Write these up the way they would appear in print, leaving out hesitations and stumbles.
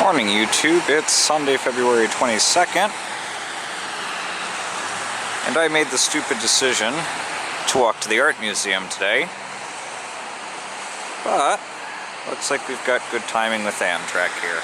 Morning, YouTube. It's Sunday, February 22nd, and I made the stupid decision to walk to the art museum today, but looks like we've got good timing with Amtrak here.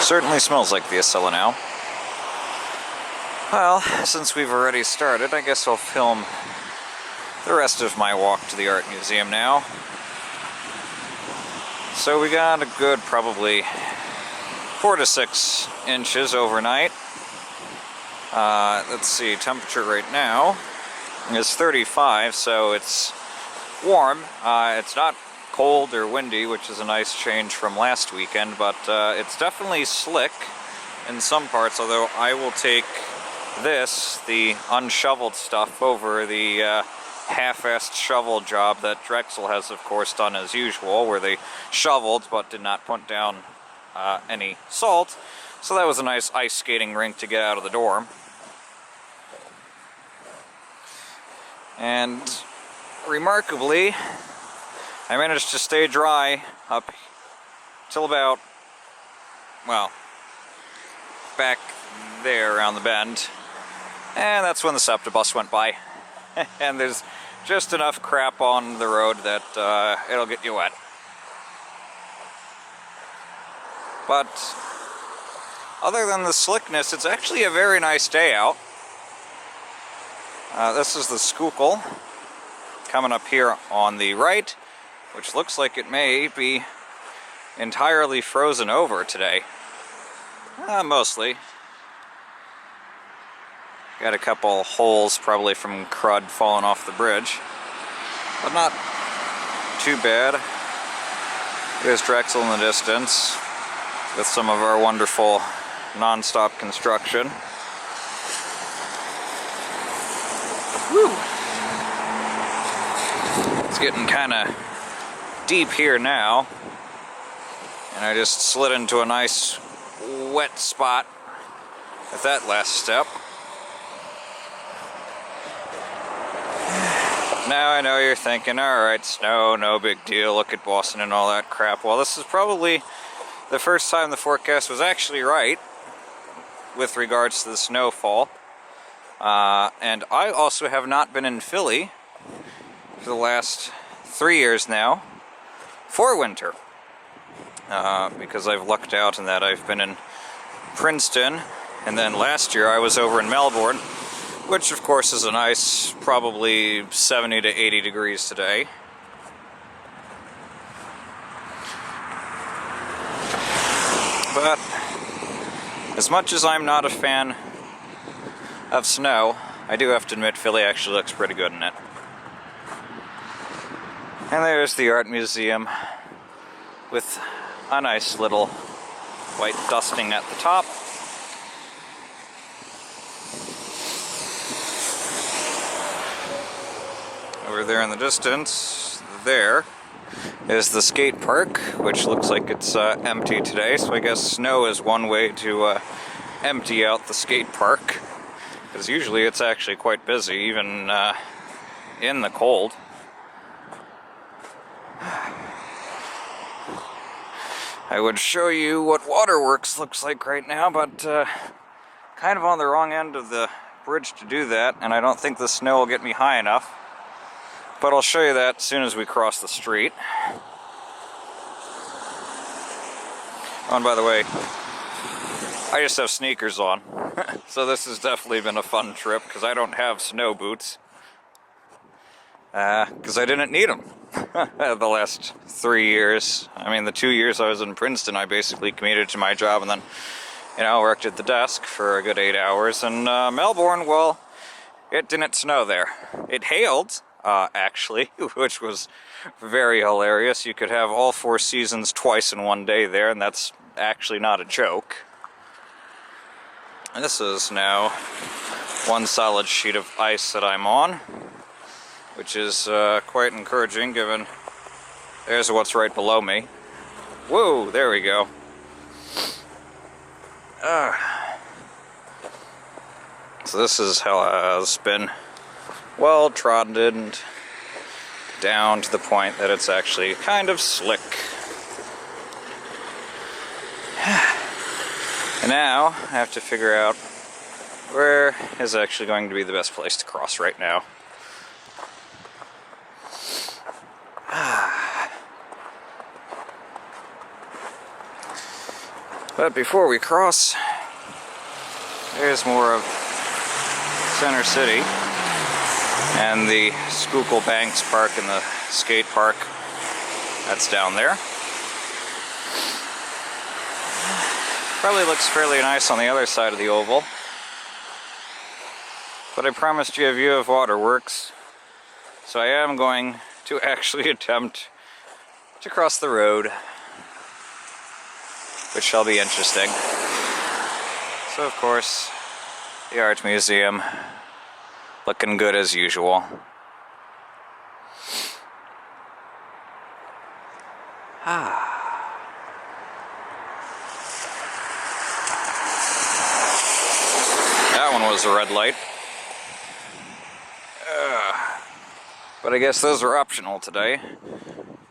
Certainly smells like the Acela now. Well, since we've already started, I guess I'll film the rest of my walk to the art museum now. So we got a good probably 4 to 6 inches overnight. Let's see, temperature right now is 35, so it's warm. It's not cold or windy, which is a nice change from last weekend, but it's definitely slick in some parts, although I will take this, the unshoveled stuff, over the half-assed shovel job that Drexel has, of course, done as usual, where they shoveled but did not put down any salt. So that was a nice ice skating rink to get out of the dorm. And remarkably, I managed to stay dry up till about, well, back there around the bend. And that's when the SEPTA bus went by. And there's just enough crap on the road that it'll get you wet. But other than the slickness, it's actually a very nice day out. This is the Schuylkill coming up here on the right, which looks like it may be entirely frozen over today. Mostly. Got a couple holes probably from crud falling off the bridge, but not too bad. There's Drexel in the distance with some of our wonderful non-stop construction. Woo! It's getting kind of deep here now, and I just slid into a nice wet spot at that last step. Now I know you're thinking, alright, snow, no big deal, look at Boston and all that crap. Well, this is probably the first time the forecast was actually right with regards to the snowfall. And I also have not been in Philly for the last 3 years now for winter, because I've lucked out in that I've been in Princeton, and then last year I was over in Melbourne, which of course is a nice probably 70 to 80 degrees today. But as much as I'm not a fan of snow, I do have to admit Philly actually looks pretty good in it. And there's the art museum with a nice little white dusting at the top. Over there in the distance, there is the skate park, which looks like it's empty today, so I guess snow is one way to empty out the skate park, because usually it's actually quite busy, even in the cold. I would show you what Waterworks looks like right now, but kind of on the wrong end of the bridge to do that, and I don't think the snow will get me high enough. But I'll show you that as soon as we cross the street. Oh, and by the way, I just have sneakers on. So this has definitely been a fun trip, because I don't have snow boots. Because I didn't need them the last 3 years. I mean, the 2 years I was in Princeton, I basically commuted to my job and then, worked at the desk for a good 8 hours. And Melbourne, well, it didn't snow there. It hailed, actually, which was very hilarious. You could have all 4 seasons twice in one day there, and that's actually not a joke. And this is now one solid sheet of ice that I'm on, which is quite encouraging given there's what's right below me. Whoa, there we go. So this is how it has been well trodden down to the point that it's actually kind of slick. And now I have to figure out where is actually going to be the best place to cross right now. But before we cross, there's more of Center City and the Schuylkill Banks Park and the skate park. That's down there. Probably looks fairly nice on the other side of the oval. But I promised you a view of Waterworks, so I am going to actually attempt to cross the road, which shall be interesting. So of course, the Art Museum, looking good as usual. That one was a red light. But I guess those are optional today.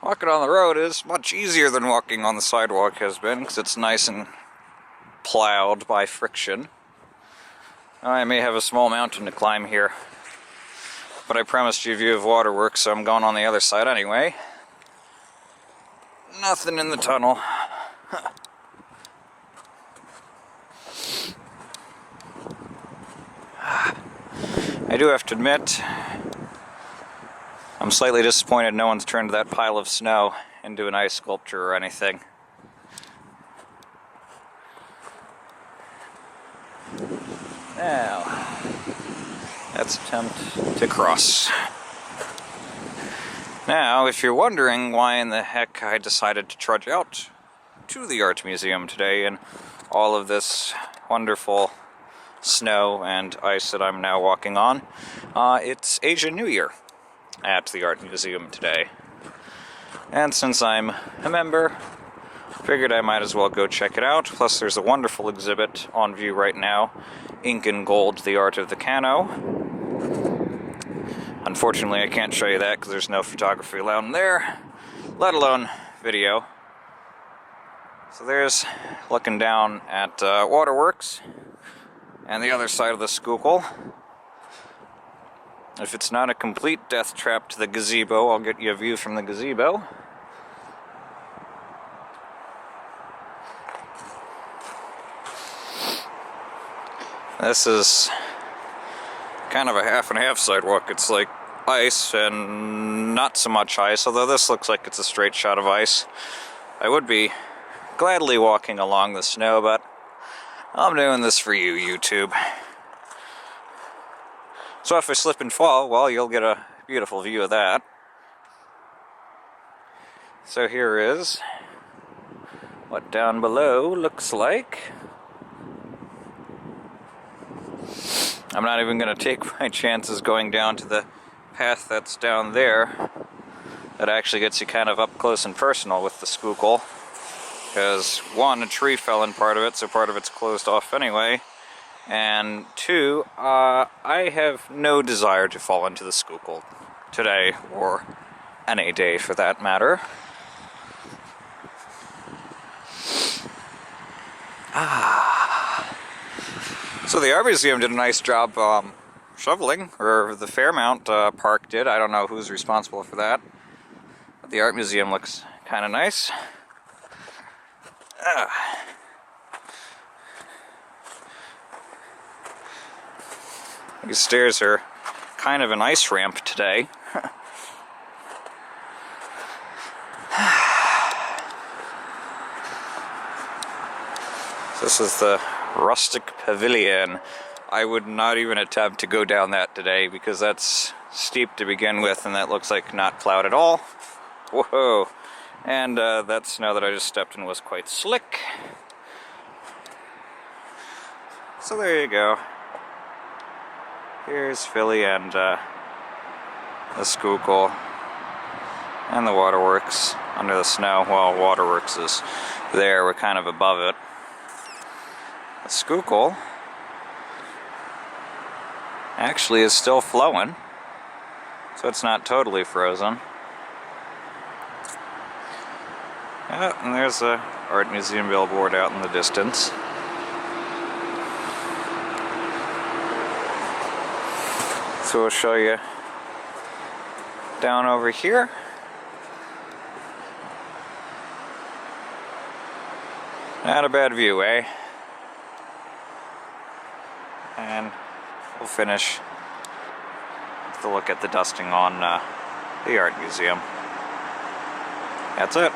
Walking on the road is much easier than walking on the sidewalk has been, because it's nice and plowed by friction. I may have a small mountain to climb here, but I promised you a view of Waterworks, so I'm going on the other side anyway. Nothing in the tunnel. I do have to admit, I'm slightly disappointed no one's turned that pile of snow into an ice sculpture or anything. Now, let's attempt to cross. Now, if you're wondering why in the heck I decided to trudge out to the Art Museum today and all of this wonderful snow and ice that I'm now walking on, it's Asian New Year at the Art Museum today. And since I'm a member, figured I might as well go check it out. Plus there's a wonderful exhibit on view right now, Ink and Gold, The Art of the Cano. Unfortunately I can't show you that because there's no photography allowed in there, let alone video. So there's looking down at Waterworks and the other side of the Schuylkill. If it's not a complete death trap to the gazebo, I'll get you a view from the gazebo. This is kind of a half and half sidewalk. It's like ice and not so much ice, although this looks like it's a straight shot of ice. I would be gladly walking along the snow, but I'm doing this for you, YouTube. So if I slip and fall, well, you'll get a beautiful view of that. So here is what down below looks like. I'm not even going to take my chances going down to the path that's down there. That actually gets you kind of up close and personal with the Schuylkill. Because one, a tree fell in part of it, so part of it's closed off anyway. And two, I have no desire to fall into the Schuylkill today, or any day for that matter. So the Art Museum did a nice job shoveling, or the Fairmount Park did. I don't know who's responsible for that. But the Art Museum looks kind of nice. These stairs are kind of an ice ramp today. This is the rustic pavilion. I would not even attempt to go down that today because that's steep to begin with, and that looks like not plowed at all. Whoa! And that snow that I just stepped in was quite slick. So there you go. Here's Philly and the Schuylkill and the waterworks under the snow. Well, waterworks is there, we're kind of above it. The Schuylkill actually is still flowing, so it's not totally frozen. Yeah, and there's a art museum billboard out in the distance. So we'll show you down over here. Not a bad view, eh? And we'll finish with a look at the dusting on the art museum. That's it.